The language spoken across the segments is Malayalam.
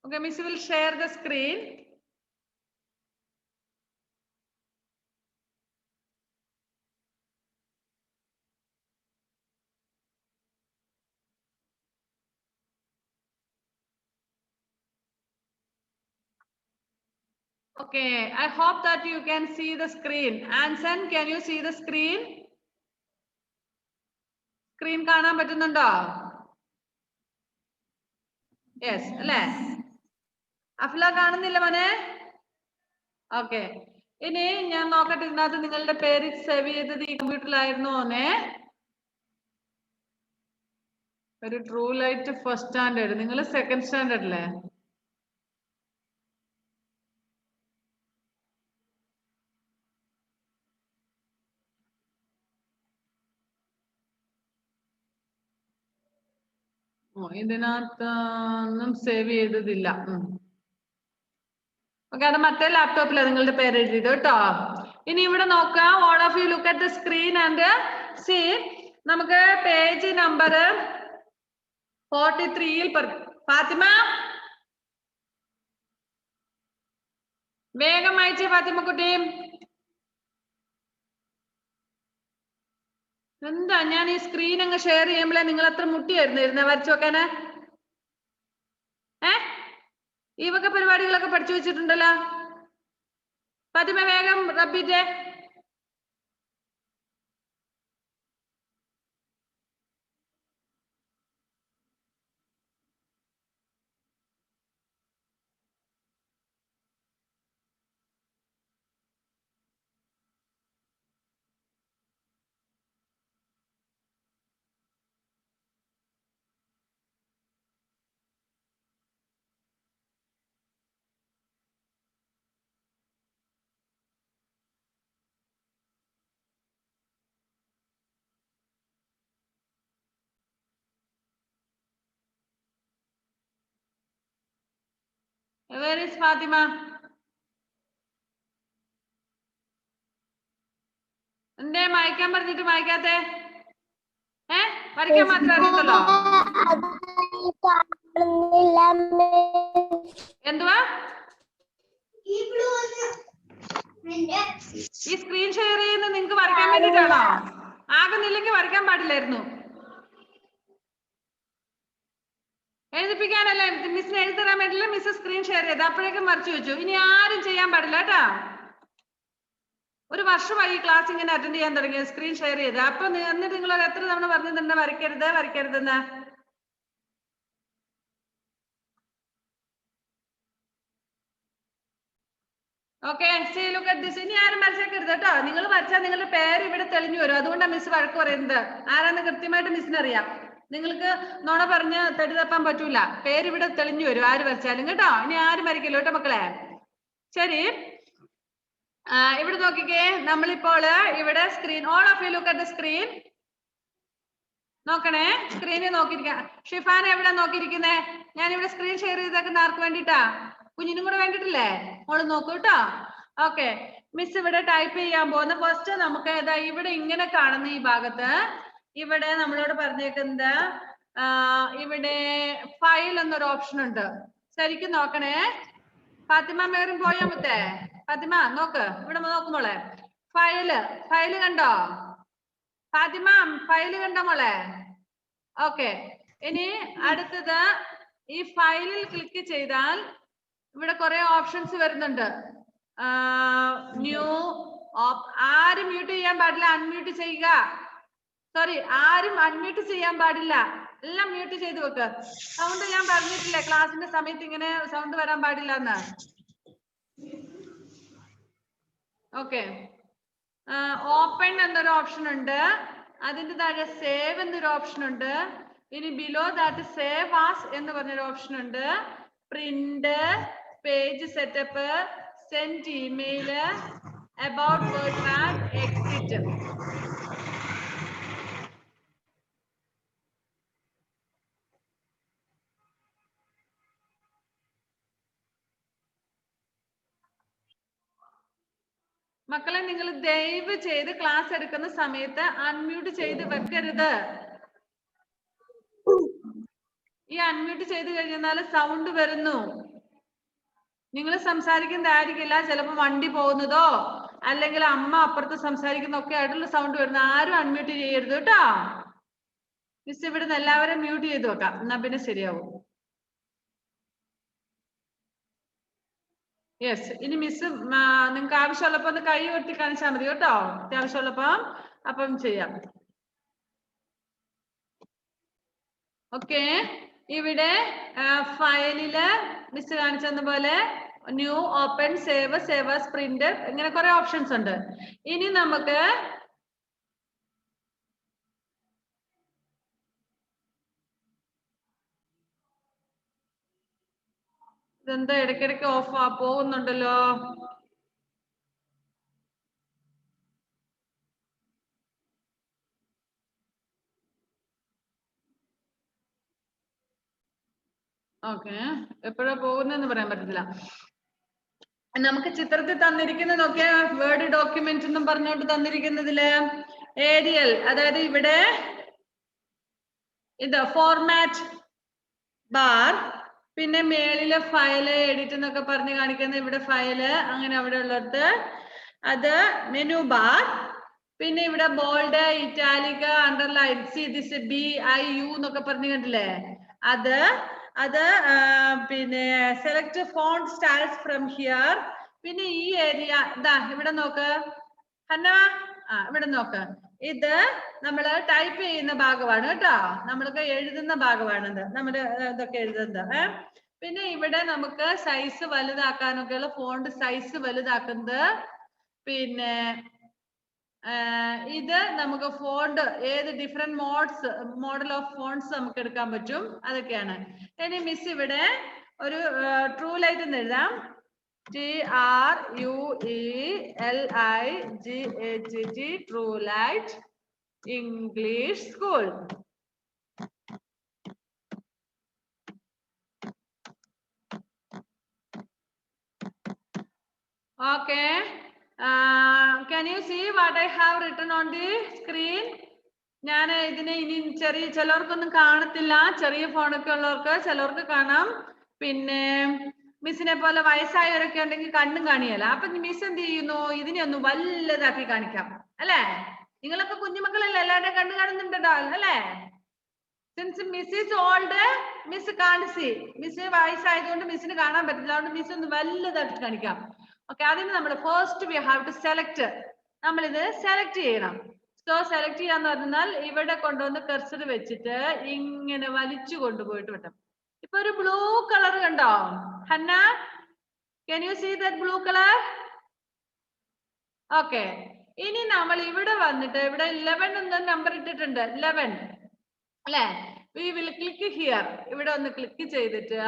Okay, Miss will share the screen. Okay, I hope that you can see the screen. Anson, can you see the screen? Screen കാണാൻ പറ്റുന്നുണ്ടോ? Yes, അല്ലേ? അഫ്ല കാണുന്നില്ല മോനെ? Okay. ഇനി ഞാൻ നോക്കട്ടെ ഇതിനകത്ത് നിങ്ങളുടെ പേര് സേവ് ചെയ്തത് ഈ കമ്പ്യൂട്ടറിലായിരുന്നോ മോനെ? ഒരു ട്രൂ ലൈറ്റ് ഫസ്റ്റ് സ്റ്റാൻഡേർഡ്, നിങ്ങൾ സെക്കൻഡ് സ്റ്റാൻഡേർഡ് അല്ലേ? ഇതിനകത്ത് ഒന്നും സേവ് ചെയ്തതില്ല. ഓക്കെ, അത് മറ്റേ ലാപ്ടോപ്പിലാണ് നിങ്ങളുടെ പേര് എഴുതിയത് കേട്ടോ. ഇനി ഇവിടെ നോക്കാം. All of you look at the screen and see. നമുക്ക് പേജ് നമ്പർ 43-ൽ ഫാത്തിമ വേഗം അയച്ചേ ഫാത്തിമ കുട്ടി. എന്താ ഞാൻ ഈ സ്ക്രീൻ അങ്ങ് ഷെയർ ചെയ്യുമ്പോഴേ നിങ്ങൾ അത്ര മുട്ടിയായിരുന്നു വരച്ചു നോക്കാന്? ഈ വക പരിപാടികളൊക്കെ പഠിച്ചു വെച്ചിട്ടുണ്ടല്ലോ. ഫാത്തിമ വേഗം റബ്ബിന്റെ Where is Fatima? എന്തേ മായ്ക്കാൻ പറഞ്ഞിട്ട് മായ്ക്കാത്തെ? വരയ്ക്കാൻ മാത്രമേ അറിയത്തുള്ളോ? എന്തുവാ? ഈ സ്ക്രീൻ ഷെയർ ചെയ്യുന്നത് നിങ്ങൾക്ക് വരയ്ക്കാൻ വേണ്ടിട്ടാണോ? ആകുന്നില്ലെങ്കിൽ വരയ്ക്കാൻ പാടില്ലായിരുന്നു. എഴുതിപ്പിക്കാനല്ലേ മിസ്സിന് എഴുതി തരാൻ വേണ്ടിയില്ല മിസ് സ്ക്രീൻ ഷെയർ ചെയ്ത് അപ്പോഴേക്കും വരച്ചു വെച്ചു. ഇനി ആരും ചെയ്യാൻ പാടില്ല കേട്ടാ. ഒരു വർഷമായി ക്ലാസ് ഇങ്ങനെ അറ്റൻഡ് ചെയ്യാൻ തുടങ്ങിയത് സ്ക്രീൻ ഷെയർ ചെയ്ത്. അപ്പൊ എന്നിട്ട് നിങ്ങൾ എത്ര തവണ പറഞ്ഞിട്ടുണ്ട് വരയ്ക്കരുത് വരയ്ക്കരുതെന്ന്? Okay, see look at this. ഇനി ആരും വരച്ചേക്കരുത് കേട്ടോ. നിങ്ങൾ വരച്ചാൽ നിങ്ങളുടെ പേര് ഇവിടെ തെളിഞ്ഞു വരും. അതുകൊണ്ടാണ് മിസ് വഴക്ക് പറയുന്നത്. ആരാന്ന് കൃത്യമായിട്ട് മിസ്സിന് അറിയാം. നിങ്ങൾക്ക് നുണ പറഞ്ഞ് തടി തപ്പാൻ പറ്റൂല. പേര് ഇവിടെ തെളിഞ്ഞു വരും ആര് വരച്ചാലും കേട്ടോ. ഇനി ആരും വരയ്ക്കല്ലോ കേട്ടോ മക്കളെ. ശരി, ഇവിടെ നോക്കിക്കേ. നമ്മളിപ്പോൾ ഇവിടെ screen, all of you look at the screen. നോക്കണേ, സ്ക്രീനിൽ നോക്കിയിരിക്കാം. ഷിഫാൻ എവിടെ നോക്കിയിരിക്കുന്നേ? ഞാൻ ഇവിടെ സ്ക്രീൻ ഷെയർ ചെയ്തേക്കുന്ന ആർക്ക് വേണ്ടിട്ടാ? കുഞ്ഞിനും കൂടെ വേണ്ടിട്ടില്ലേ? മോള് നോക്കൂ കേട്ടോ. ഓക്കെ, മിസ് ഇവിടെ ടൈപ്പ് ചെയ്യാൻ പോകുന്ന ഫസ്റ്റ് നമുക്ക് ഏതാ ഇവിടെ ഇങ്ങനെ കാണുന്ന ഈ ഭാഗത്ത് ഇവിടെ നമ്മളോട് പറഞ്ഞേക്കുന്നത് ഇവിടെ ഫയൽ എന്നൊരു ഓപ്ഷൻ ഉണ്ട്. ശരിക്കും നോക്കണേ. ഫാത്തിമ മേറും പോയാ മുത്തേ. ഫാത്തിമ നോക്ക്, ഇവിടെ നോക്കുമോളെ. ഫയല് കണ്ടോ? ഫാത്തിമ ഫയല് കണ്ടോ മോളെ? ഓക്കെ, ഇനി അടുത്തത് ഈ ഫയലിൽ ക്ലിക്ക് ചെയ്താൽ ഇവിടെ കുറെ ഓപ്ഷൻസ് വരുന്നുണ്ട്. ന്യൂ. ആരും മ്യൂട്ട് ചെയ്യാൻ പാടില്ല, അൺമ്യൂട്ട് ചെയ്യുക. സോറി, ആരും അൺമ്യൂട്ട് ചെയ്യാൻ പാടില്ല. എല്ലാം മ്യൂട്ട് ചെയ്ത് വെക്ക്. സൗണ്ട് ഞാൻ പറഞ്ഞിട്ടില്ലേ ക്ലാസിന്റെ സമയത്ത് ഇങ്ങനെ സൗണ്ട് വരാൻ പാടില്ല എന്ന്. ഓക്കെ, ഓപ്പൺ എന്നൊരു ഓപ്ഷൻ ഉണ്ട്. അതിന്റെ താഴെ സേവ് എന്നൊരു ഓപ്ഷൻ ഉണ്ട്. ഇനി ബിലോ ദാറ്റ് സേവ് ആസ് എന്ന് പറഞ്ഞൊരു ഓപ്ഷൻ ഉണ്ട്. Print, page setup, send email, about word map, exit. മക്കളെ, നിങ്ങൾ ദയവ് ചെയ്ത് ക്ലാസ് എടുക്കുന്ന സമയത്ത് അൺമ്യൂട്ട് ചെയ്ത് വെക്കരുത്. ഈ അൺമ്യൂട്ട് ചെയ്ത് കഴിഞ്ഞാൽ സൗണ്ട് വരുന്നു. നിങ്ങൾ സംസാരിക്കുന്നതായിരിക്കില്ല, ചിലപ്പോൾ വണ്ടി പോകുന്നതോ അല്ലെങ്കിൽ അമ്മ അപ്പുറത്ത് സംസാരിക്കുന്നൊക്കെ ആയിട്ടുള്ള സൗണ്ട് വരുന്ന. ആരും അൺമ്യൂട്ട് ചെയ്യരുത് കേട്ടോ. മിസ് ഇവിടുന്ന് എല്ലാവരും മ്യൂട്ട് ചെയ്ത് വെക്കാം, എന്നാ പിന്നെ ശരിയാവും. യെസ്, ഇനി മിസ് നിങ്ങൾക്ക് ആവശ്യമുള്ളപ്പോ ഒന്ന് കൈ ഉയർത്തി കാണിച്ചാൽ മതി കേട്ടോ, അത്യാവശ്യമുള്ളപ്പോ അപ്പം ചെയ്യാം. ഓക്കെ, ഇവിടെ ഫയലില് മിസ് കാണിച്ചെന്ന പോലെ new, open, save, save as print, ഇങ്ങനെ കുറെ ഓപ്ഷൻസ് ഉണ്ട്. ഇനി നമുക്ക് ഇതെന്താ ഇടയ്ക്കിടയ്ക്ക് ഓഫ് പോകുന്നുണ്ടല്ലോ. ഓക്കെ, എപ്പോഴാ പോകുന്നതെന്ന് പറയാൻ പറ്റത്തില്ല. നമുക്ക് ചിത്രത്തിൽ തന്നിരിക്കുന്നത് നോക്കിയാ, വേർഡ് ഡോക്യുമെന്റ് എന്നും പറഞ്ഞോണ്ട് തന്നിരിക്കുന്നതില് ഏരിയൽ, അതായത് ഇവിടെ ഇത് ഫോർമാറ്റ് ബാർ, പിന്നെ മേളിലെ ഫയല് എഡിറ്റ് എന്നൊക്കെ പറഞ്ഞ് കാണിക്കുന്ന ഇവിടെ ഫയല്, അങ്ങനെ അവിടെ ഉള്ളത് അത് മെനു ബാർ, പിന്നെ ഇവിടെ bold, italic, underline, see this BIU എന്നൊക്കെ പറഞ്ഞു കണ്ടില്ലേ, അത് പിന്നെ select font styles from here. പിന്നെ ഈ ഏരിയ ഇതാ ഇവിടെ നോക്ക് ഹന്ന, ഇവിടെ നോക്ക്, ഇത് നമ്മൾ ടൈപ്പ് ചെയ്യുന്ന ഭാഗമാണ് കേട്ടോ, നമ്മൾക്ക് എഴുതുന്ന ഭാഗമാണിത്, നമ്മുടെ ഇതൊക്കെ എഴുതുന്നത്. പിന്നെ ഇവിടെ നമുക്ക് സൈസ് വലുതാക്കാനൊക്കെയുള്ള ഫോണ്ട് സൈസ് വലുതാക്കുന്നത്, പിന്നെ ഇത് നമുക്ക് ഫോണ്ട് ഏത് ഡിഫറെന്റ് മോഡൽ ഓഫ് ഫോണ്ട്സ് നമുക്ക് എടുക്കാൻ പറ്റും, അതൊക്കെയാണ്. ഇനി മിസ് ഇവിടെ ഒരു ട്രൂ ലൈറ്റ് എന്ന് എഴുതാം, TRUELIGHT, true light English school. Okay, can you see what I have written on the screen? ഞാൻ ഇതിനെ ഇനി ചിലവർക്കൊന്നും കാണത്തില്ല, ചെറിയ ഫോണൊക്കെ ഉള്ളവർക്ക് ചിലവർക്ക് കാണാം, പിന്നെ മിസ്സിനെ പോലെ വയസ്സായവരൊക്കെ ഉണ്ടെങ്കിൽ കണ്ണും കാണിയല്ല. അപ്പൊ മിസ് എന്ത് ചെയ്യുന്നു, ഇതിനെ ഒന്ന് വലുതാക്കി കാണിക്കാം അല്ലേ? നിങ്ങളൊക്കെ കുഞ്ഞുമക്കളല്ലേ, എല്ലാവരുടെയും കണ്ണ് കാണുന്നുണ്ടോ അല്ലേ? Since miss is old, miss can't see, miss വയസ്സായതുകൊണ്ട് മിസ്സിന് കാണാൻ പറ്റില്ല, അതുകൊണ്ട് മിസ് ഒന്ന് വലുതാക്കി കാണിക്കാം. ഓക്കെ, അതിന് നമ്മൾ first we have to select, നമ്മൾ ഇത് സെലക്ട് ചെയ്യണം. സോ സെലക്ട് ചെയ്യാന്ന് പറഞ്ഞാൽ ഇവിടെ കൊണ്ടുവന്ന് കർസർ വെച്ചിട്ട് ഇങ്ങനെ വലിച്ചു കൊണ്ടുപോയിട്ട് വിട്ടാം. ഇപ്പൊ ഒരു ബ്ലൂ കളർ കണ്ടോ Hannah? Can you see that blue color? Okay, ഇനി നമ്മൾ ഇവിടെ വന്നിട്ട് ഇവിടെ 11 എന്ന നമ്പർ ഇട്ടിട്ടുണ്ട്, 11 അല്ലേ? We will click here, ഇവിടെ ഒന്ന് ക്ലിക്ക് ചെയ്തിട്ട്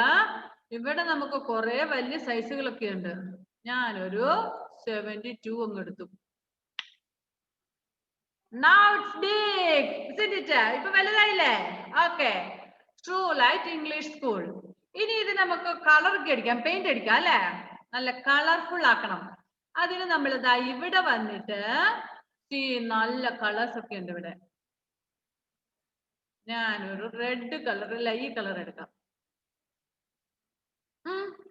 ഇവിടെ നമുക്ക് കുറെ വലിയ സൈസുകളൊക്കെ ഉണ്ട്. ഞാനൊരു 72 അങ്ങ് എടുത്തു. Now it's big, isn't it? ഇപ്പൊ വലുതായില്ലേ? Okay, True Light English School. ഇനി ഇത് നമുക്ക് കളർ അടിക്കാം, പെയിന്റ് അടിക്കാം അല്ലേ? നല്ല കളർഫുൾ ആക്കണം. അതിന് നമ്മൾ ഇതാ ഇവിടെ വന്നിട്ട് നല്ല കളേഴ്സ് ഒക്കെ ഉണ്ട് ഇവിടെ. ഞാനൊരു റെഡ് കളർ അല്ല ഈ കളർ എടുക്കാം.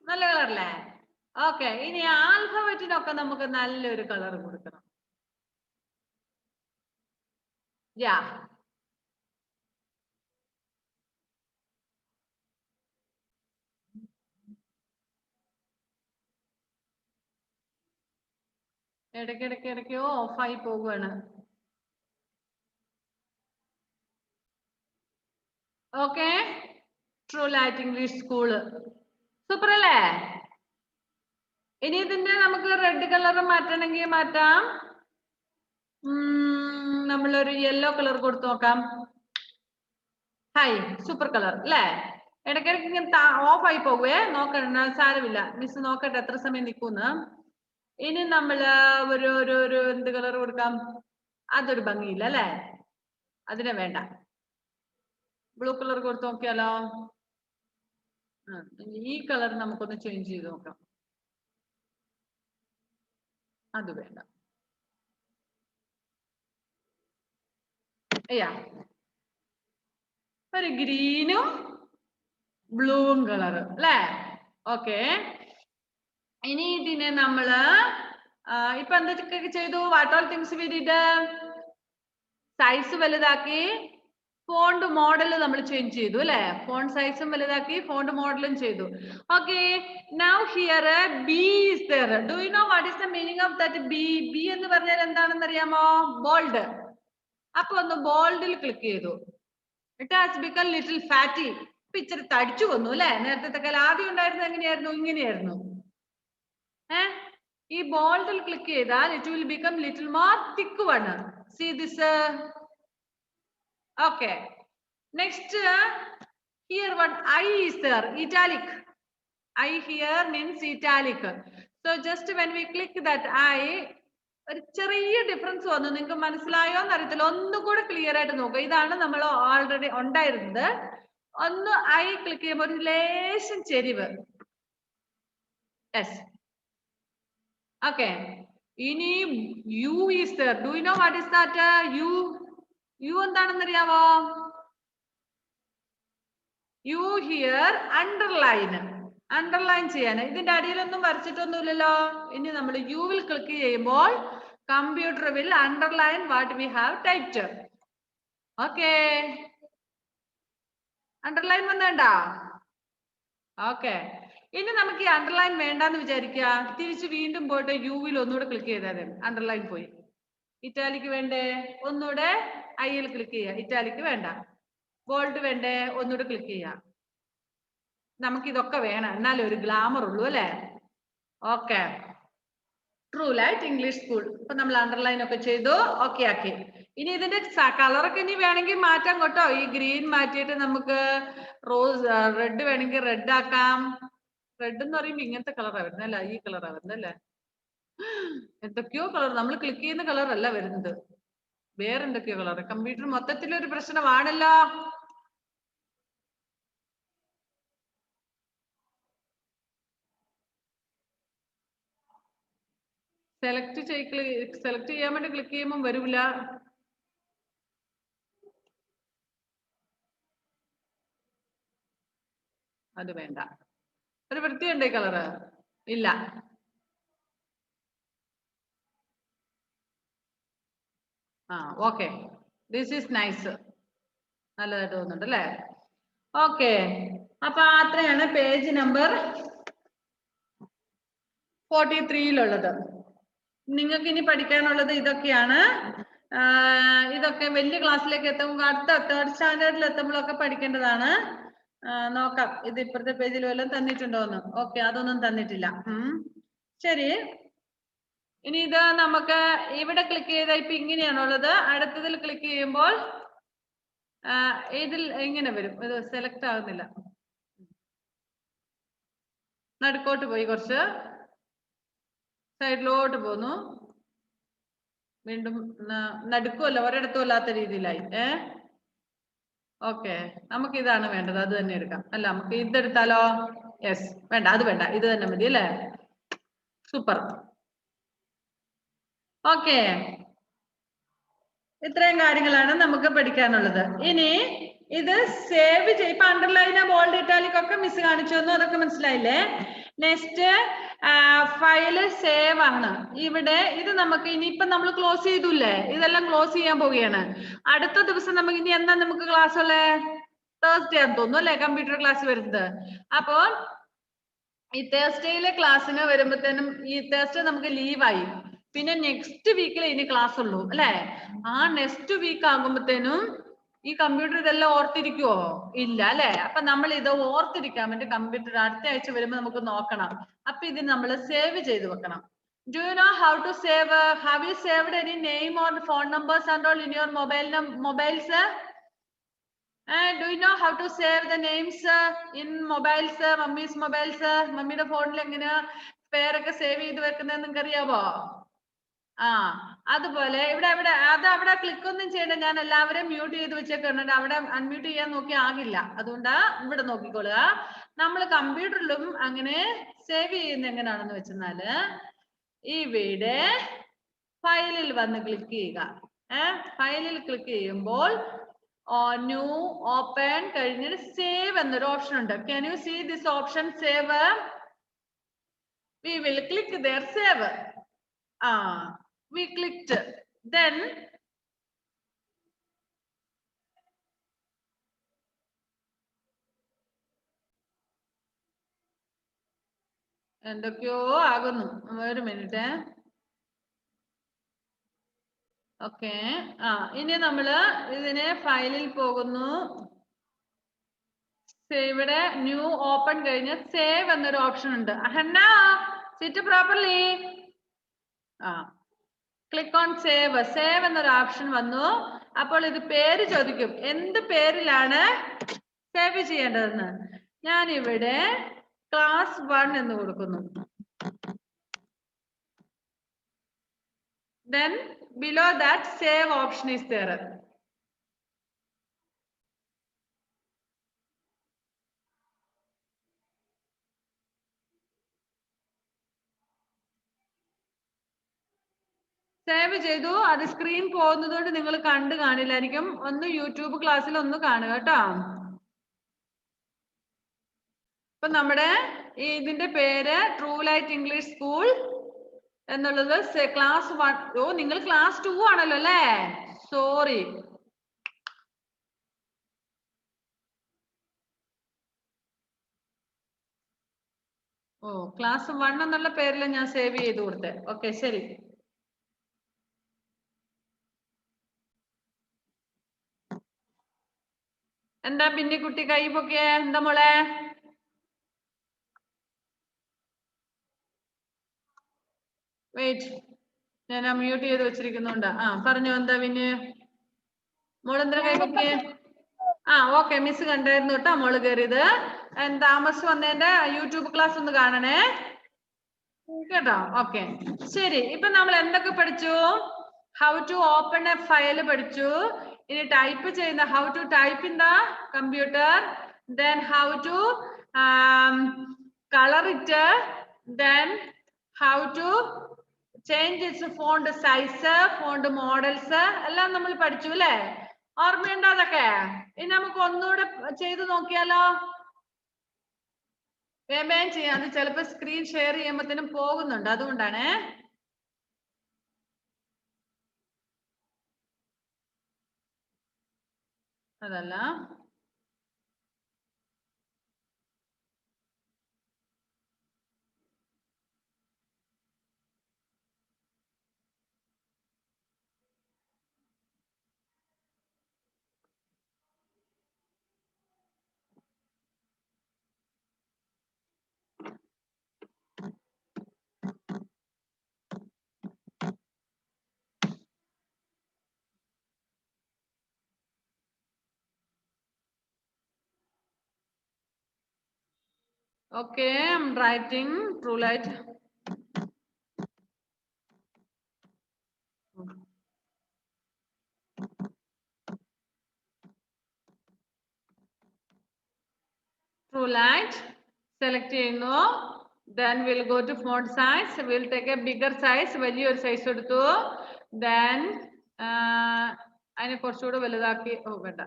നല്ല കളറല്ലേ? ഓക്കെ, ഇനി ആൽഫബറ്റിനൊക്കെ നമുക്ക് നല്ലൊരു കളർ കൊടുക്കണം. യാ, ഇടയ്ക്കോ ഓഫായി പോവുകയാണ്. Okay, true light English school super അല്ലേ? ഇനി ഇതിന്റെ നമുക്ക് റെഡ് കളർ മാറ്റണമെങ്കിൽ മാറ്റാം. നമ്മളൊരു യെല്ലോ കളർ കൊടുത്തു നോക്കാം. ഹായ്, സൂപ്പർ കളർ അല്ലേ? ഇടയ്ക്കിടയ്ക്ക് ഇങ്ങനെ ഓഫ് ആയി പോകുവേ, നോക്കണ്ട, സാരമില്ല, മിസ് നോക്കട്ടെ എത്ര സമയം നിൽക്കുന്നു. ഇനി നമ്മള് ഒരു എന്ത് കളർ കൊടുക്കാം? അതൊരു ഭംഗിയില്ല അല്ലേ, അതിനെ വേണ്ട. ബ്ലൂ കളർ കൊടുത്ത് നോക്കിയാലോ? ഈ കളർ നമുക്കൊന്ന് ചേഞ്ച് ചെയ്ത് നോക്കാം. അത് വേണ്ട. അയ്യാ, ഒരു ഗ്രീനും ബ്ലൂവും കളർ അല്ലേ? ഓക്കെ, ഇനി ഇതിനെ നമ്മള് ഇപ്പൊ എന്തൊക്കെ ചെയ്തു? What all things we did? Size വലുതാക്കി, ഫോണ്ട് മോഡൽ നമ്മൾ ചേഞ്ച് ചെയ്തു അല്ലെ? ഫോണ്ട് സൈസും വലുതാക്കി, ഫോണ്ട് മോഡലും ചെയ്തു. Okay, now here B is there. Do you know what is the meaning of that be? B എന്ന് പറഞ്ഞാൽ എന്താണെന്ന് അറിയാമോ? ബോൾഡ്. അപ്പൊ ഒന്ന് ബോൾഡിൽ ക്ലിക്ക് ചെയ്തു. It has become little fatty. ഇപ്പൊ ഇച്ചിരി തടിച്ചു വന്നു അല്ലെ? നേരത്തെ ആദ്യം ഉണ്ടായിരുന്നത് എങ്ങനെയായിരുന്നു? ഇങ്ങനെയായിരുന്നു. ഈ ബോൾഡിൽ ക്ലിക്ക് ചെയ്താൽ it will become little more thick one. See this. Okay, next here what I is there? Italic. I here means italic. So just when we click that I, ഒരു ചെറിയ ഡിഫറൻസ് വന്നു. നിങ്ങൾക്ക് മനസ്സിലായോ എന്നറിയത്തില്ല, ഒന്നുകൂടെ ക്ലിയർ ആയിട്ട് നോക്കുക. ഇതാണ് നമ്മൾ ഓൾറെഡി ഉണ്ടായിരുന്നത്. ഒന്ന് ഐ ക്ലിക്ക് ചെയ്യുമ്പോൾ ഒരു ലേശം ചെരിവ്. യെസ്. ഓക്കെ, ഇനി U is there. Do you know what is that? U എന്താണെന്ന് അറിയാമോ? യു ഹിയർ അണ്ടർലൈൻ ചെയ്യാൻ. ഇതിന്റെ അടിയിലൊന്നും വരച്ചിട്ടൊന്നുമില്ലല്ലോ. ഇനി നമ്മൾ യു വിൽ ക്ലിക്ക് ചെയ്യുമ്പോൾ computer will underline what we have typed. Okay, underline വന്നേണ്ട? ഓക്കെ, ഇനി നമുക്ക് ഈ അണ്ടർലൈൻ വേണ്ടെന്ന് വിചാരിക്കുക. തിരിച്ച് വീണ്ടും പോയിട്ട് യു വിൽ ഒന്നുകൂടെ ക്ലിക്ക് ചെയ്താൽ അണ്ടർലൈൻ പോയി. ഇറ്റാലിക്ക് വേണ്ടേ? ഒന്നുകൂടെ ഐയിൽ ക്ലിക്ക് ചെയ്യുക. ഇറ്റാലിക്ക് വേണ്ട. ബോൾഡ് വേണ്ടേ? ഒന്നുകൂടെ ക്ലിക്ക് ചെയ്യാം. നമുക്ക് ഇതൊക്കെ വേണം, എന്നാലേ ഒരു ഗ്ലാമർ ഉള്ളൂ അല്ലെ? Okay, true light English school. ഇപ്പൊ നമ്മൾ അണ്ടർലൈൻ ഒക്കെ ചെയ്തു, ഓക്കെ ആക്കി. ഇനി ഇതിന്റെ കളറൊക്കെ ഇനി വേണമെങ്കിൽ മാറ്റാം കേട്ടോ. ഈ ഗ്രീൻ മാറ്റിയിട്ട് നമുക്ക് റോസ് റെഡ് വേണമെങ്കിൽ റെഡ് ആക്കാം. റെഡ് എന്ന് പറയുമ്പോ ഇങ്ങനത്തെ കളറാ വരുന്നല്ലേ? ഈ കളറാ വരുന്നല്ലേ? എന്തൊക്കെയോ കളർ, നമ്മൾ ക്ലിക്ക് ചെയ്യുന്ന കളർ അല്ല വരുന്നത്, വേറെന്തൊക്കെയോ കളർ. കമ്പ്യൂട്ടർ മൊത്തത്തിലൊരു പ്രശ്നമാണല്ലോ. സെലക്ട് ചെയ്യാൻ വേണ്ടി ക്ലിക്ക് ചെയ്യുമ്പോൾ വരൂല. അത് വേണ്ട. ഒരു വൃത്തിയുണ്ട് ഈ കളറ്? ഇല്ല. Okay, this is nice. നല്ലതായിട്ട് തോന്നുന്നുണ്ട് അല്ലേ? ഓക്കെ, അപ്പൊ അത്രയാണ് പേജ് നമ്പർ 43-ലുള്ളത്. നിങ്ങൾക്ക് ഇനി പഠിക്കാനുള്ളത് ഇതൊക്കെയാണ്. ഇതൊക്കെ വലിയ ക്ലാസ്സിലേക്ക് എത്തുമ്പോൾ, അടുത്ത 3rd സ്റ്റാൻഡേർഡിൽ എത്തുമ്പോഴൊക്കെ പഠിക്കേണ്ടതാണ്. നോക്കാം ഇത് ഇപ്പുറത്തെ പേജിൽ വല്ലതും തന്നിട്ടുണ്ടോന്ന്. ഓക്കെ, അതൊന്നും തന്നിട്ടില്ല. ശരി, ഇനി ഇത് നമുക്ക് ഇവിടെ ക്ലിക്ക് ചെയ്താൽ ഇപ്പൊ ഇങ്ങനെയാണുള്ളത്. അടുത്തതിൽ ക്ലിക്ക് ചെയ്യുമ്പോൾ ഇതിൽ ഇങ്ങനെ വരും. ഇത് സെലക്ട് ആകുന്നില്ല. നടുക്കോട്ട് പോയി, കുറച്ച് സൈഡിലോട്ട് പോന്നു. വീണ്ടും നടുക്കുമല്ല, ഒരിടത്തും അല്ലാത്ത രീതിയിലായി. ഓക്കെ, നമുക്ക് ഇതാണ് വേണ്ടത്, അത് തന്നെ എടുക്കാം. അല്ല, നമുക്ക് ഇതെടുത്താലോ? യെസ്, വേണ്ട, അത് വേണ്ട, ഇത് തന്നെ മതി അല്ലേ? സൂപ്പർ. ഓക്കെ, ഇത്രയും കാര്യങ്ങളാണ് നമുക്ക് പഠിക്കാനുള്ളത്. ഇനി ഇത് സേവ് ഇപ്പൊ അണ്ടർലൈൻ, ബോൾഡ്, ഇറ്റാലിക് ഒക്കെ മിസ് കാണിച്ചു തന്നു, അതൊക്കെ മനസ്സിലായില്ലേ? നെക്സ്റ്റ് ഫയല് സേവ് ആണ്. ഇവിടെ ഇത് നമുക്ക് ഇനിയിപ്പം നമ്മൾ ക്ലോസ് ചെയ്തൂല്ലേ, ഇതെല്ലാം ക്ലോസ് ചെയ്യാൻ പോവുകയാണ്. അടുത്ത ദിവസം നമുക്ക് ഇനി എന്നാ നമുക്ക് ക്ലാസ് ഉള്ളേ? തേഴ്സ്ഡേ ആണെന്ന് തോന്നുന്നു അല്ലെ കമ്പ്യൂട്ടർ ക്ലാസ് വരുന്നത്. അപ്പോ ഈ തേഴ്സ്ഡേയിലെ ക്ലാസ്സിന് വരുമ്പോഴത്തേനും ഈ തേഴ്സ്ഡേ നമുക്ക് ലീവായി. പിന്നെ നെക്സ്റ്റ് വീക്കിൽ ഇനി ക്ലാസ് ഉള്ളൂ അല്ലെ? ആ നെക്സ്റ്റ് വീക്ക് ആകുമ്പോഴത്തേനും ഈ കമ്പ്യൂട്ടർ ഇതെല്ലാം ഓർത്തിരിക്കുവോ? ഇല്ല അല്ലെ? അപ്പൊ നമ്മൾ ഇത് ഓർത്തിരിക്കാൻ വേണ്ടി കമ്പ്യൂട്ടർ അടുത്ത ആഴ്ച വരുമ്പോൾ നമുക്ക് നോക്കണം. അപ്പൊ ഇത് നമ്മൾ സേവ് ചെയ്ത് വെക്കണം. Do you know how to save? Have you saved any name or phone numbers and all in your mobiles? Do you know how to save the names in mobiles? Mummy's mobiles, മമ്മിയുടെ ഫോണിൽ എങ്ങനെയാ പേരൊക്കെ സേവ് ചെയ്ത് വെക്കുന്നത് നിങ്ങൾക്ക് അറിയാവോ? അതുപോലെ ഇവിടെ അവിടെ ക്ലിക്ക് ഒന്നും ചെയ്യണ്ട. ഞാൻ എല്ലാവരും മ്യൂട്ട് ചെയ്ത് വെച്ചേക്കുന്നുണ്ട്. അവിടെ അൺമ്യൂട്ട് ചെയ്യാൻ നോക്കി ആകില്ല. അതുകൊണ്ടാ ഇവിടെ നോക്കിക്കൊള്ളുക. നമ്മൾ കമ്പ്യൂട്ടറിലും അങ്ങനെ സേവ് ചെയ്യുന്ന എങ്ങനെയാണെന്ന് വെച്ചെന്നാല് ഇവിടെ ഫയലിൽ വന്ന് ക്ലിക്ക് ചെയ്യുക. ഫയലിൽ ക്ലിക്ക് ചെയ്യുമ്പോൾ ന്യൂ ഓപ്പൺ കഴിഞ്ഞിട്ട് സേവ് എന്നൊരു ഓപ്ഷൻ ഉണ്ട്. Can you see this option? Save. We will click there, save. We clicked. Then എന്തൊക്കെയോ ആകുന്നു. ഒരു മിനിറ്റ്. ഓക്കെ. ഇനി നമ്മള് ഇതിനെ ഫയലിൽ പോകുന്നു. ഇവിടെ ന്യൂ ഓപ്പൺ കഴിഞ്ഞ് സേവ് എന്നൊരു ഓപ്ഷൻ ഉണ്ട്. Hanna sit properly. Click on save. Save എന്നൊരു ഓപ്ഷൻ വന്നു. അപ്പോൾ ഇത് പേര് ചോദിക്കും, എന്ത് പേരിലാണ് സേവ് ചെയ്യേണ്ടതെന്ന്. ഞാൻ ഇവിടെ ക്ലാസ് 1 എന്ന് കൊടുക്കുന്നു. Then below that save option is there. Save ചെയ്തു. അത് സ്ക്രീൻ പോകുന്നതുകൊണ്ട് നിങ്ങൾ കണ്ടു കാണില്ലായിരിക്കും. ഒന്ന് യൂട്യൂബ് ക്ലാസ്സിൽ ഒന്ന് കാണുക കേട്ടോ. ഇപ്പൊ നമ്മുടെ ഇതിന്റെ പേര് ട്രൂ ലൈറ്റ് ഇംഗ്ലീഷ് സ്കൂൾ എന്നുള്ളത് ക്ലാസ് 1. നിങ്ങൾ ക്ലാസ് 2 ആണല്ലോ അല്ലേ? സോറി. ക്ലാസ് 1 എന്നുള്ള പേരിൽ ഞാൻ സേവ് ചെയ്ത് കൊടുത്തേ. ഓക്കെ, ശരി. എന്താ പിന്നെ കുട്ടി കൈ പൊക്കിയേ? എന്താ മോളെ? വെയിറ്റ്, ഞാൻ മ്യൂട്ട് ചെയ്ത് വെച്ചിരിക്കുന്നുണ്ട്. പറഞ്ഞോ, എന്താ പിന്നെ മോളെന്താ കൈ പൊക്കിയേ? ഓക്കെ, മിസ് കണ്ടായിരുന്നു കേട്ടോ മോള് കയറിയത്. താമസിച്ച് വന്നതിന്റെ യൂട്യൂബ് ക്ലാസ് ഒന്ന് കാണണേ കേട്ടോ. ഓക്കെ, ശരി. ഇപ്പൊ നമ്മൾ എന്തൊക്കെ പഠിച്ചു? How to open a file പഠിച്ചു. ഇനി ടൈപ്പ് ചെയ്യുന്ന how to type in the computer. Then how to colour it. Then how to change its font size, font models എല്ലാം നമ്മൾ പഠിച്ചു അല്ലേ? ഓർമ്മയുണ്ടോ അതൊക്കെ? ഇനി നമുക്ക് ഒന്നുകൂടെ ചെയ്ത് നോക്കിയാലോ? വേഗം ചെയ്യാം. അത് ചിലപ്പോ സ്ക്രീൻ ഷെയർ ചെയ്യുമ്പോഴത്തേനും പോകുന്നുണ്ട്, അതുകൊണ്ടാണ്. അതല്ല, okay, I'm writing True Light. True Light select ചെയ്യുന്നു. Then we'll go to font size. We'll take a bigger size. വലിയൊരു സൈസ് എടുത്തു. Then അതിനെ കുറച്ചുകൂടെ വലുതാക്കി. വേണ്ട.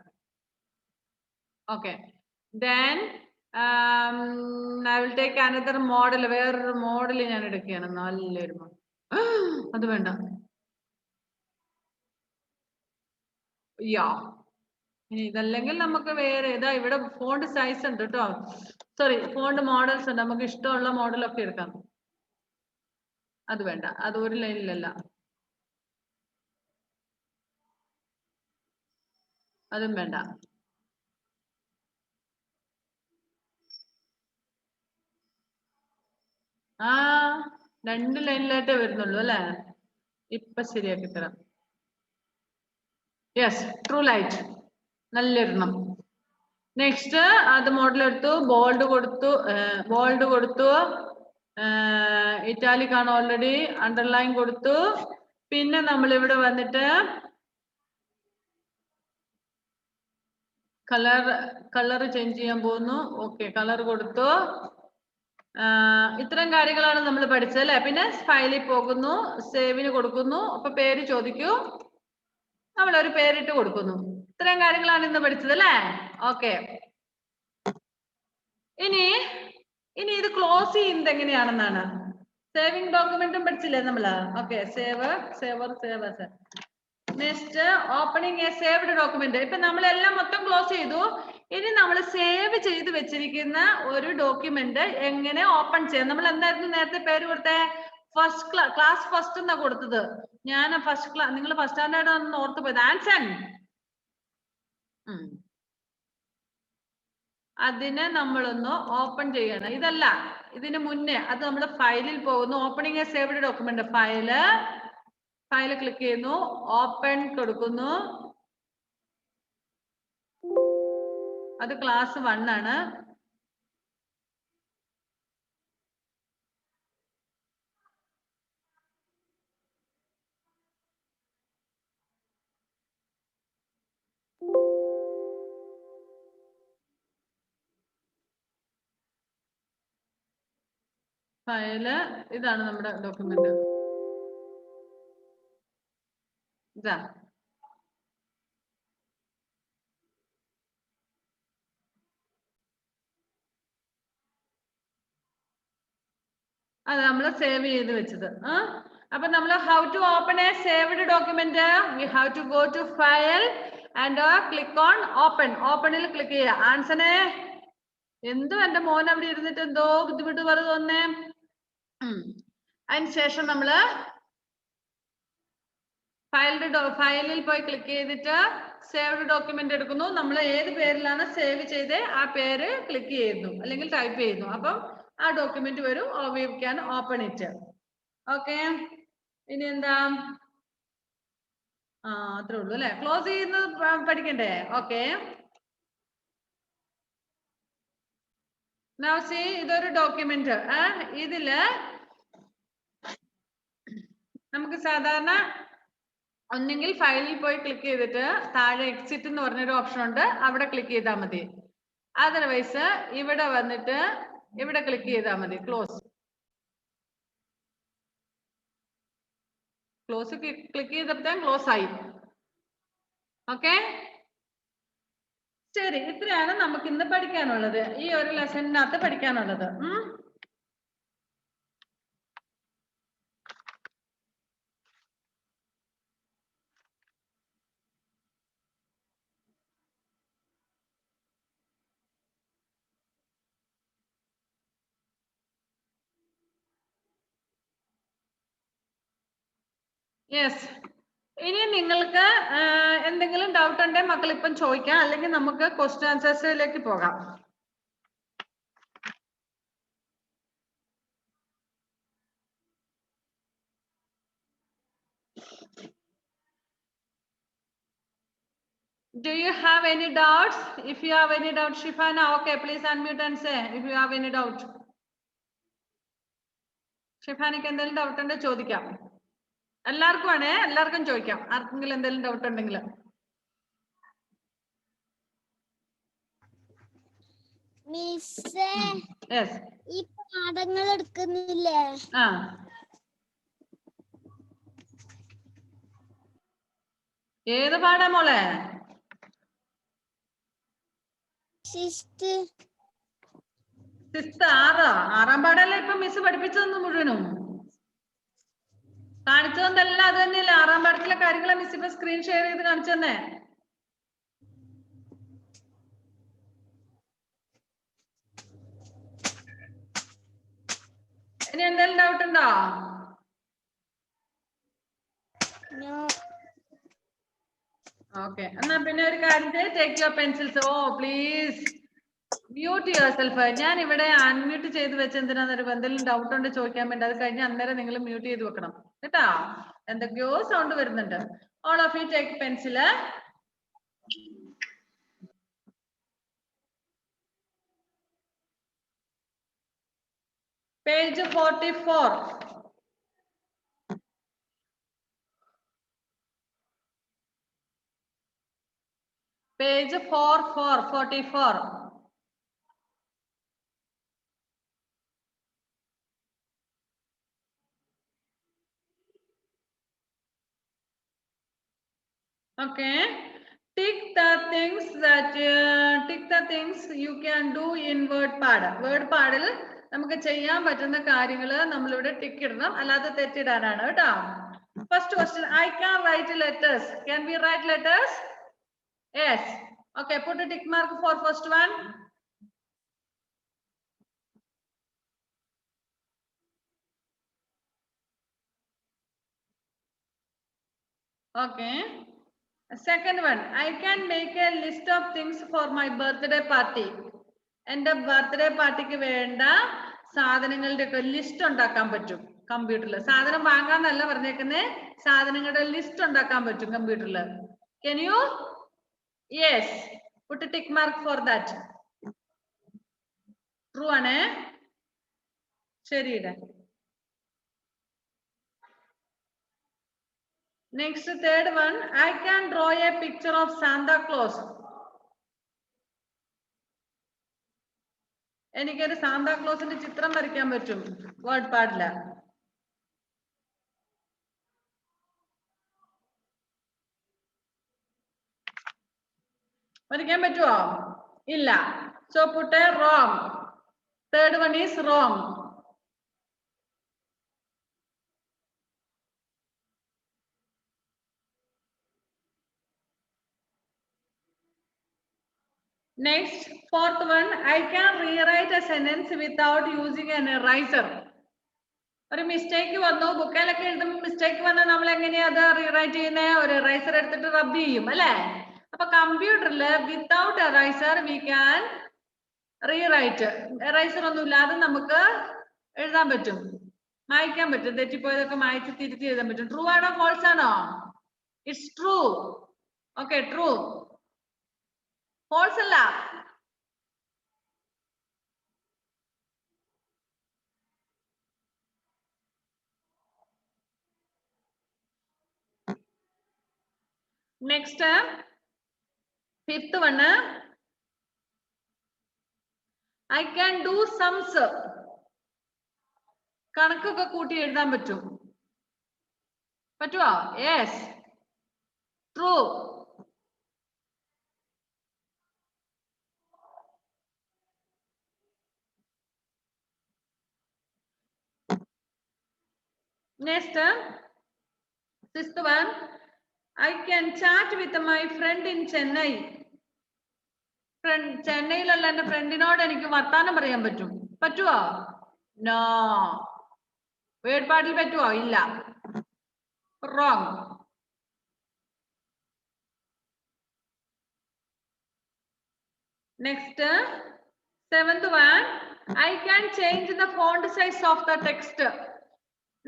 Okay. Then I will take another model. വേറൊരു മോഡൽ ഞാൻ എടുക്കുകയാണ്. നല്ലൊരു മോഡൽ. അത് വേണ്ട. ഇനി ഇതല്ലെങ്കിൽ നമുക്ക് വേറെ ഇതാ ഇവിടെ ഫോണ്ട് സൈസ് ഉണ്ട് കേട്ടോ. സോറി, ഫോണ്ട് മോഡൽസ് ഉണ്ട്. നമുക്ക് ഇഷ്ടമുള്ള മോഡലൊക്കെ എടുക്കാം. അത് വേണ്ട, അത് ഒരു ലൈനിലല്ല. അതും വേണ്ട. രണ്ട് ലൈനിലായിട്ടേ വരുന്നുള്ളൂ അല്ലേ? ഇപ്പൊ ശരിയാക്കി തരാം. യെസ്, ട്രൂ ലൈറ്റ് നല്ലൊരെണ്ണം. നെക്സ്റ്റ് അത് മോഡൽ എടുത്തു. ബോൾഡ് കൊടുത്തു. ഇറ്റാലിക് ആണ് ഓൾറെഡി. അണ്ടർലൈൻ കൊടുത്തു. പിന്നെ നമ്മൾ ഇവിടെ വന്നിട്ട് കളർ ചേഞ്ച് ചെയ്യാൻ പോകുന്നു. ഓക്കെ, കളർ കൊടുത്തു. ഇത്തരം കാര്യങ്ങളാണ് നമ്മൾ പഠിച്ചത് അല്ലെ? പിന്നെ ഫയലിൽ പോകുന്നു, സേവിന് കൊടുക്കുന്നു. അപ്പൊ പേര് ചോദിക്കൂ, നമ്മൾ ഒരു പേരിട്ട് കൊടുക്കുന്നു. ഇത്തരം കാര്യങ്ങളാണ് ഇന്ന് പഠിച്ചത് അല്ലേ? ഓക്കെ. ഇനി ഇത് ക്ലോസ് ചെയ്യുന്നത് എങ്ങനെയാണെന്നാണ്. സേവിങ് ഡോക്യുമെന്റും പഠിച്ചില്ലേ നമ്മള്? Okay, saver. Next opening a saved document. ഇപ്പൊ നമ്മളെല്ലാം മൊത്തം ക്ലോസ് ചെയ്തു. ഇനി നമ്മൾ സേവ് ചെയ്ത് വെച്ചിരിക്കുന്ന ഒരു ഡോക്യുമെന്റ് എങ്ങനെ ഓപ്പൺ ചെയ്യാം? നമ്മൾ എന്തായിരുന്നു നേരത്തെ പേര് കൊടുത്തേ? ക്ലാസ് ഫസ്റ്റ് എന്നാ കൊടുത്തത്. ഞാൻ ഫസ്റ്റ് ക്ലാസ്, നിങ്ങൾ ഫസ്റ്റ് സ്റ്റാൻഡേർഡ് ഒന്ന് ഓർത്ത് പോയത്. ആൻസൺ, അതിനെ നമ്മളൊന്ന് ഓപ്പൺ ചെയ്യണം. ഇതല്ല, ഇതിന് മുന്നേ അത് നമ്മൾ ഫയലിൽ പോകുന്നു. Opening a saved document, file click ചെയ്യുന്നു, ഓപ്പൺ കൊടുക്കുന്നു. അത് ക്ലാസ് 1 ആണ്. ഫയല് ഇതാണ് നമ്മുടെ ഡോക്യുമെന്റ്. ഇതാ, അത് നമ്മൾ സേവ് ചെയ്ത് വെച്ചത്. അപ്പൊ നമ്മൾ how to open a saved document? We have to go to file and click on open. ഓപ്പണിൽ ക്ലിക്ക് ചെയ്യുക. ആൻസനെ, എന്തോ എന്റെ മോൻ അവിടെ ഇരുന്നിട്ട് എന്തോ ബുദ്ധിമുട്ട് പറയുന്നേ. അതിനുശേഷം നമ്മള് ഫയലിൽ പോയി ക്ലിക്ക് ചെയ്തിട്ട് സേവ്ഡ് ഡോക്യുമെന്റ് എടുക്കുന്നു. നമ്മൾ ഏത് പേരിലാണ് സേവ് ചെയ്തേ ആ പേര് ക്ലിക്ക് ചെയ്യുന്നു അല്ലെങ്കിൽ ടൈപ്പ് ചെയ്യുന്നു. അപ്പം ആ ഡോക്യുമെന്റ് വരും. We can open it. Okay, ഇനി എന്താ? അത്രേ ഉള്ളൂ അല്ലെ? ക്ലോസ് ചെയ്യുന്നത് പഠിക്കണ്ടേ? ഓക്കെ, നൗ സീ, ഇതൊരു ഡോക്യുമെന്റ്. ഇതില് നമുക്ക് സാധാരണ ഒന്നെങ്കിൽ ഫയലിൽ പോയി ക്ലിക്ക് ചെയ്തിട്ട് താഴെ എക്സിറ്റ് എന്ന് പറഞ്ഞൊരു ഓപ്ഷൻ ഉണ്ട്, അവിടെ ക്ലിക്ക് ചെയ്താൽ മതി. അതർവൈസ് ഇവിടെ വന്നിട്ട് ഇവിടെ ക്ലിക്ക് ചെയ്താൽ മതി. ക്ലോസ് ക്ലിക്ക് ചെയ്തപ്പോൾ ക്ലോസ് ആയി. ഓക്കെ, ശരി. ഇത്രയാണ് നമുക്ക് ഇന്ന് പഠിക്കാനുള്ളത്, ഈ ഒരു ലെസണിനകത്ത് പഠിക്കാനുള്ളത്. യെസ്, ഇനി നിങ്ങൾക്ക് എന്തെങ്കിലും ഡൗട്ട് ഉണ്ടെങ്കിൽ മക്കൾ ഇപ്പം ചോദിക്കാം, അല്ലെങ്കിൽ നമുക്ക് ക്വസ്റ്റ്യൻ ആൻസേഴ്സിലേക്ക് പോകാം. Do you have any doubts? If you have any doubt, Shifana, okay, please unmute and say if you have any doubt. ഷിഫാനക്ക് എന്തെങ്കിലും ഡൗട്ട് ഉണ്ടെങ്കിൽ ചോദിക്കാം. എല്ലാവർക്കും ആണേ, എല്ലാവർക്കും ചോദിക്കാം. ആർക്കെങ്കിലും എന്തെങ്കിലും ഡൗട്ട് ഉണ്ടെങ്കിൽ. ഈ പാഠങ്ങൾ എടുക്കുന്നില്ലേ? ഏത് പാടാ മോളെ? ആറാം പാടല്ലേ ഇപ്പൊ മിസ് പഠിപ്പിച്ചതൊന്നും മുഴുവനും കാണിച്ചതെന്നല്ല. അത് തന്നെയല്ലേ ആറാം പാഠത്തിലെ കാര്യങ്ങളെ മിസ് ഇപ്പൊ സ്ക്രീൻ ഷെയർ ചെയ്ത് കാണിച്ചു തന്നെ. ഇനി എന്തെങ്കിലും ഡൗട്ട് ഉണ്ടോ? ഓക്കെ, എന്നാ പിന്നെ ഒരു കാര്യം ചെയ്ത് take your pencils. Please mute your self. ഞാൻ ഇവിടെ അൺമ്യൂട്ട് ചെയ്ത് വെച്ച് എന്തിനാന്നൊരു എന്തെങ്കിലും ഡൗട്ട് ഉണ്ട് ചോദിക്കാൻ വേണ്ടി. അത് കഴിഞ്ഞ് അന്നേരം നിങ്ങൾ മ്യൂട്ട് ചെയ്ത് വെക്കണം കേട്ടാ. എന്തൊക്കെയോ സൗണ്ട് വരുന്നുണ്ട്. All of you take pencil. Page 44. Page 44. Okay. Tick the things you can do in word pad. Word padil നമുക്ക് ചെയ്യാൻ പറ്റുന്ന കാര്യങ്ങൾ നമ്മളിവിടെ ടിക്ക് ഇടണം, അല്ലാതെ തെറ്റിടാനാണ് കേട്ടോ. First question, I can write letters. Can we write letters? Yes. Okay, put a tick mark for first one. Okay. Second one, I can make a list of things for my birthday party. എന്റെ ബർത്ത്ഡേ പാർട്ടിക്ക് വേണ്ട സാധനങ്ങളുടെ ഒക്കെ ലിസ്റ്റ് ഉണ്ടാക്കാൻ പറ്റും കമ്പ്യൂട്ടറിൽ. സാധനം വാങ്ങാന്നല്ല പറഞ്ഞേക്കുന്നേ, സാധനങ്ങളുടെ ലിസ്റ്റ് ഉണ്ടാക്കാൻ പറ്റും കമ്പ്യൂട്ടറിൽ. Can you? Yes. Put a tick mark for that. True ആണേ. ശരിയുടെ. Next, third one, I can draw a picture of Santa Claus. എനിക്കൊരു സാന്താക്ലോസിന്റെ ചിത്രം വരയ്ക്കാൻ പറ്റും വേർഡ് പാടില്ല. വരയ്ക്കാൻ പറ്റുമോ? ഇല്ല. So put a wrong. Third one is wrong. Next, fourth one, I can rewrite a sentence without using an eraser. ഒരു മിസ്റ്റേക്ക് വന്നു, ബുക്കിലൊക്കെ എഴുതുമ്പോൾ മിസ്റ്റേക്ക് വന്നാൽ നമ്മൾ എങ്ങനെയാ അത് റീറൈറ്റ് ചെയ്യുന്നത്? ഒരു എറൈസർ എടുത്തിട്ട് റബ് ചെയ്യും അല്ലേ? അപ്പൊ കമ്പ്യൂട്ടറിൽ without eraser we can rewrite. Eraser ഒന്നും ഇല്ലാതെ നമുക്ക് എഴുതാൻ പറ്റും, മായ്ക്കാൻ പറ്റും. തെറ്റിപ്പോയതൊക്കെ മായ്ച്ച് തിരുത്തി എഴുതാൻ പറ്റും. ട്രൂ ആണോ ഫോൾസ് ആണോ? It's true. Okay, true. False അല്ല. Next, fifth one, I can do sums. കണക്കൊക്കെ കൂട്ടി എഴുതാൻ പറ്റും. പറ്റുമോ? Yes, true. Next, sixth one, I can chat with my friend in Chennai. ചെന്നൈയിലുള്ള എന്റെ ഫ്രണ്ടിനോട് എനിക്ക് വർത്താനം പറയാൻ പറ്റും. പറ്റുമോ? നോ. വേർഡ് പാർട്ടിൽ പറ്റുമോ? ഇല്ല. Wrong. Next, seventh one, I can change the font size of the text.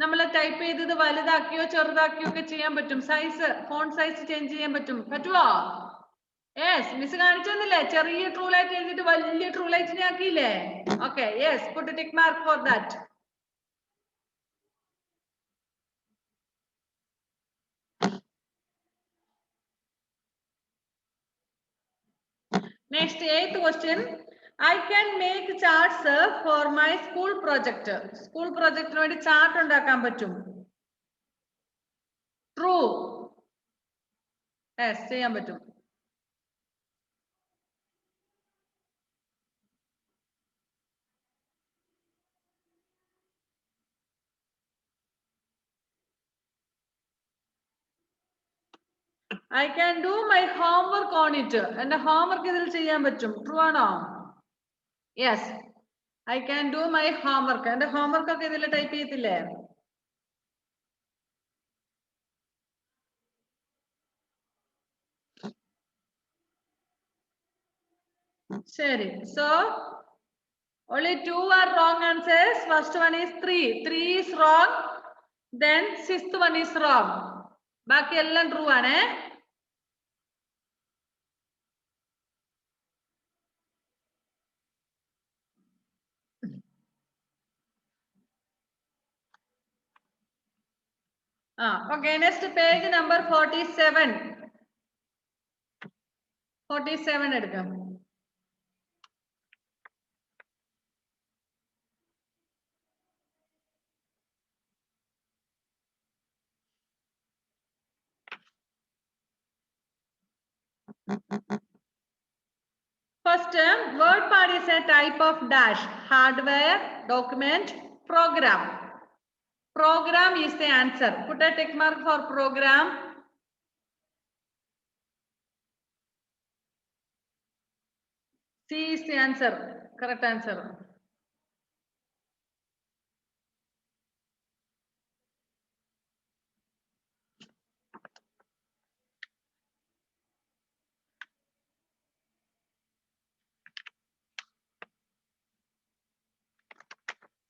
നമ്മൾ ടൈപ്പ് ചെയ്തത് വലുതാക്കിയോ ചെറുതാക്കിയോ ഒക്കെ ചെയ്യാൻ പറ്റും. സൈസ്, ഫോണ്ട് സൈസ് ചേഞ്ച് ചെയ്യാൻ പറ്റും. പറ്റുമോ? യെസ്. മിസ് കാണിച്ചെന്നില്ലേ? ചെറിയ ട്രൂ ലൈറ്റ് എഴുതിട്ട് വലിയ ട്രൂ ലൈറ്റിനെ ആക്കിയില്ലേ? Okay, yes. Put a tick mark for that. Next, eighth question, I can make charts for my school project. School project വേണ്ടി ചാർട്ട് ഉണ്ടാക്കാൻ പറ്റും. ട്രൂ. യെസ്, ചെയ്യാൻ പറ്റും. I can do my homework on it. എന്റെ homework ഇതിൽ ചെയ്യാൻ പറ്റും. ട്രൂ ആണോ? Yes. I can do my homework. എന്റെ homework ഒക്കെ ഇതിൽ ടൈപ്പ് ചെയ്യത്തില്ലേ? ശരി. So only two are wrong answers. First one is 3. 3 is wrong. Then sixth one is wrong. ബാക്കി എല്ലാം ട്രൂ ആണ്. Okay, next page number 47. 47 എടുക്കാം. First, WordPad is a type of dash, hardware, document, program. Program is the answer. Put a tick mark for program. C is the answer. Correct answer.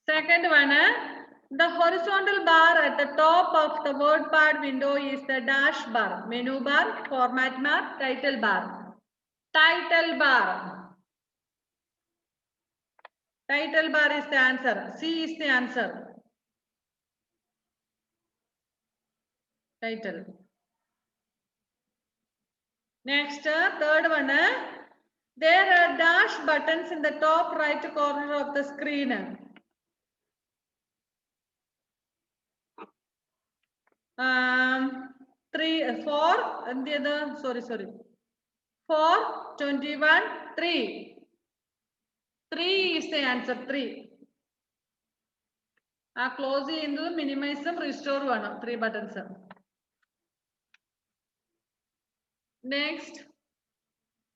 Second one, the horizontal bar at the top of the WordPad window is the dash bar, menu bar, format bar, title bar. Title bar. Title bar is the answer. C is the answer. Title. Next, third one. There are dash buttons in the top right corner of the screen. 3, 4, and the other, sorry. 4, 21, 3. 3 is the answer, 3. Close into minimize them, restore one, 3 buttons. Next,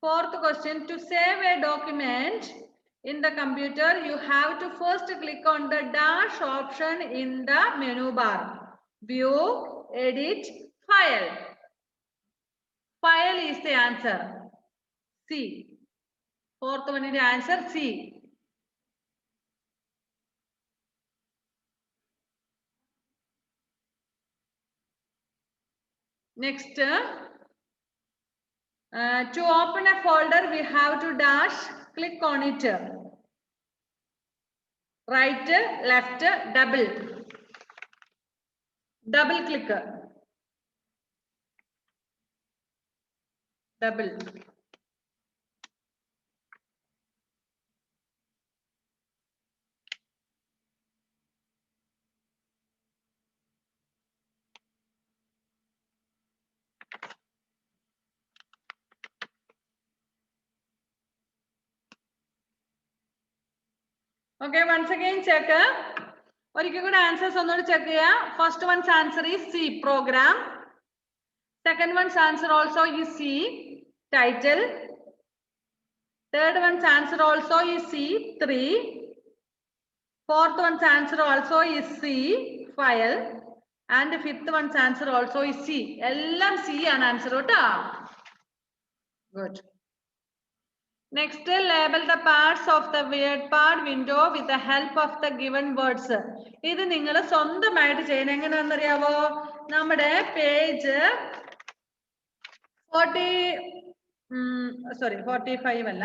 fourth question, to save a document in the computer, you have to first click on the dash option in the menu bar. View, edit, file. File is the answer. C. Fourth one is the answer, C. Next, to open a folder, we have to dash, click on it. Right, left, double. Double click. Double. Okay, once again check. ഒരിക്കൽ കൂടെ ആൻസേഴ്സ് ഒന്നുകൂടി ചെക്ക് ചെയ്യാം. First one's answer is C, program. Second one's answer also is C, title. Third one's answer also is C, 3. Fourth one's answer also is C, file. And fifth one's answer also is C. എല്ലാം സി ആണ് ആൻസർ കേട്ടോ. Good. Next, label the parts of the WordPad window with the help of the given words. ഇത് നിങ്ങൾ സ്വന്തമായിട്ട് ചെയ്യണം. എങ്ങനെയാണെന്ന് അറിയാവോ? നമ്മുടെ പേജ് 45 അല്ല,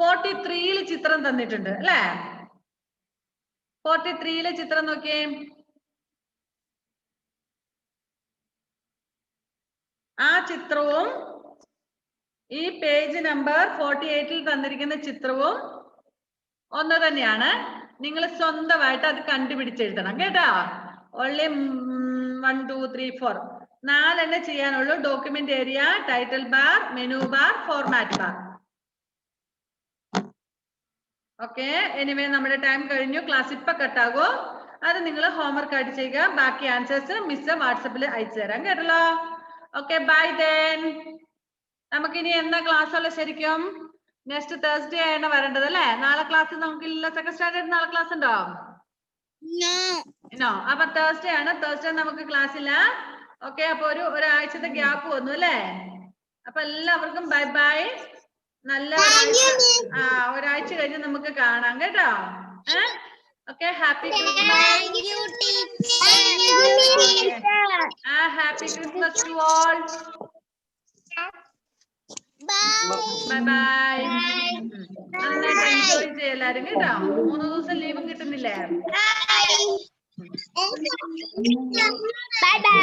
43 ചിത്രം തന്നിട്ടുണ്ട് അല്ലേ? 43 ചിത്രം നോക്കിയേ. ആ ചിത്രവും ഈ പേജ് നമ്പർ 48 തന്നിരിക്കുന്ന ചിത്രവും ഒന്ന് തന്നെയാണ്. നിങ്ങൾ സ്വന്തമായിട്ട് അത് കണ്ടുപിടിച്ചെഴുതണം കേട്ടോ. ഓൺലി 1, 2, 3, 4 4 ചെയ്യാനുള്ളൂ. Document area, title bar, menu bar, format bar. Okay, anyway നമ്മുടെ ടൈം കഴിഞ്ഞു. ക്ലാസ് ഇപ്പൊ കട്ടാകോ. അത് നിങ്ങൾ ഹോംവർക്ക് ആയിട്ട് ചെയ്യുക. ബാക്കി ആൻസേഴ്സ് മിസ് വാട്സപ്പിൽ അയച്ചു തരാം കേട്ടല്ലോ. Okay, bye then. നമുക്കിനി എന്താ ക്ലാസ് ഉള്ളത് ശരിക്കും? നെക്സ്റ്റ് തേഴ്സ്ഡേ ആണ് വരേണ്ടത് അല്ലേ? നാളെ ക്ലാസ് നമുക്കില്ല. സെക്കൻഡ് സ്റ്റാൻഡേർഡ് നാളെ ക്ലാസ് ഉണ്ടോ? നോ. അപ്പൊ തേഴ്സ്ഡേ ആണ്. തേഴ്സ്ഡേ നമുക്ക് ക്ലാസ് ഇല്ല. ഓക്കെ, അപ്പൊ ഒരാഴ്ചത്തെ ഗ്യാപ്പ് വന്നു അല്ലേ? അപ്പൊ എല്ലാവർക്കും ബൈ ബൈ. നല്ല ഒരാഴ്ച കഴിഞ്ഞ് നമുക്ക് കാണാം കേട്ടോ. Okay, happy Christmas. Happy Christmas to all. Bye bye. നന്നായിട്ട് എൻജോയ് ചെയ്യ എല്ലാരും കേട്ടോ. 3 ദിവസം ലീവും കിട്ടുന്നില്ലേ? Bye bye.